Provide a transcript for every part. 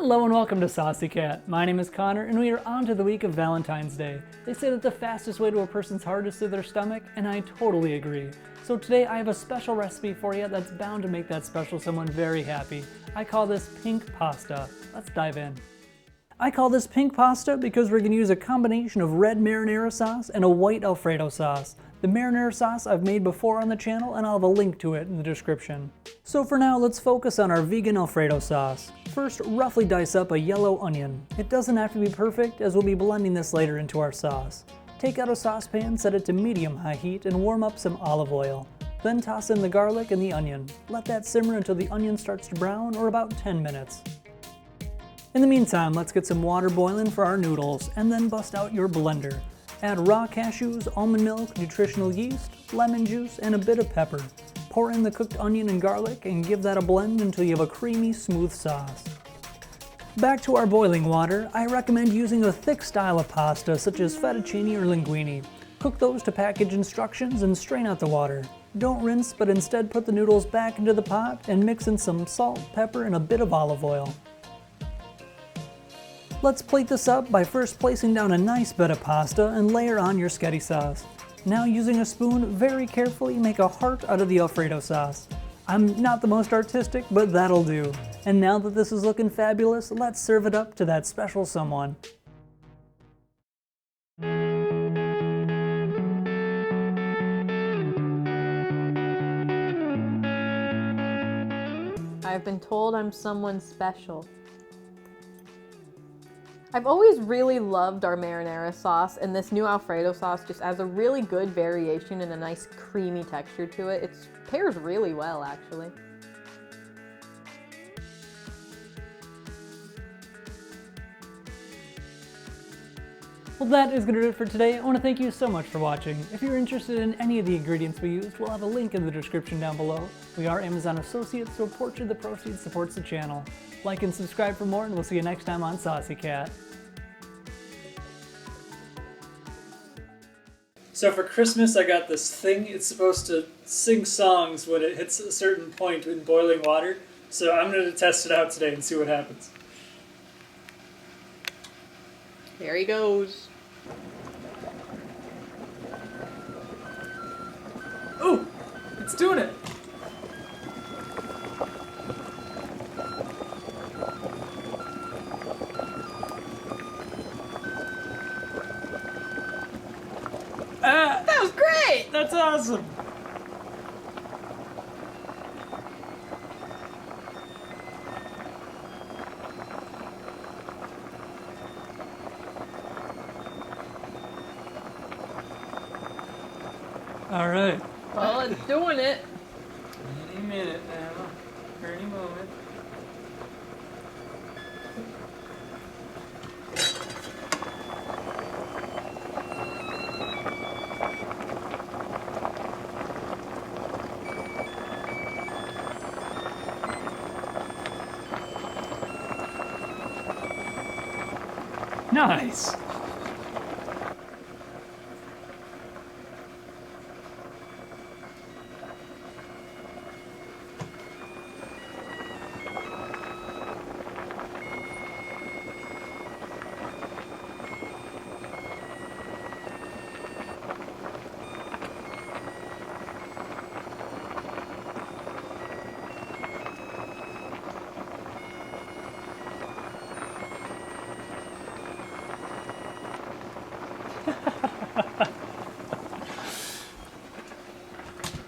Hello and welcome to Saucy Cat. My name is Connor and we are on to the week of Valentine's Day. They say that the fastest way to a person's heart is through their stomach, and I totally agree. So today I have a special recipe for you that's bound to make that special someone very happy. I call this pink pasta. Let's dive in. I call this pink pasta because we're going to use a combination of red marinara sauce and a white Alfredo sauce. The marinara sauce I've made before on the channel, and I'll have a link to it in the description. So for now, let's focus on our vegan Alfredo sauce. First, roughly dice up a yellow onion. It doesn't have to be perfect, as we'll be blending this later into our sauce. Take out a saucepan, set it to medium-high heat, and warm up some olive oil. Then toss in the garlic and the onion. Let that simmer until the onion starts to brown, or about 10 minutes. In the meantime, let's get some water boiling for our noodles, and then bust out your blender. Add raw cashews, almond milk, nutritional yeast, lemon juice, and a bit of pepper. Pour in the cooked onion and garlic and give that a blend until you have a creamy, smooth sauce. Back to our boiling water, I recommend using a thick style of pasta such as fettuccine or linguine. Cook those to package instructions and strain out the water. Don't rinse, but instead put the noodles back into the pot and mix in some salt, pepper, and a bit of olive oil. Let's plate this up by first placing down a nice bed of pasta and layer on your sketty sauce. Now using a spoon, very carefully make a heart out of the Alfredo sauce. I'm not the most artistic, but that'll do. And now that this is looking fabulous, let's serve it up to that special someone. I've been told I'm someone special. I've always really loved our marinara sauce, and this new Alfredo sauce just adds a really good variation and a nice creamy texture to it. It pairs really well, actually. Well, that is going to do it for today. I want to thank you so much for watching. If you're interested in any of the ingredients we used, we'll have a link in the description down below. We are Amazon associates, so a portion of the proceeds supports the channel. Like and subscribe for more, and we'll see you next time on Saucy Cat. So for Christmas, I got this thing. It's supposed to sing songs when it hits a certain point in boiling water. So I'm going to test it out today and see what happens. Here he goes. Ooh, it's doing it. That was great! That's awesome. All right. Well, it's doing it. Any minute now, or any moment. Nice.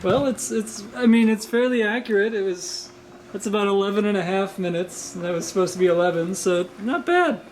Well, it's fairly accurate. It's about 11 and a half minutes. That was supposed to be 11, so not bad.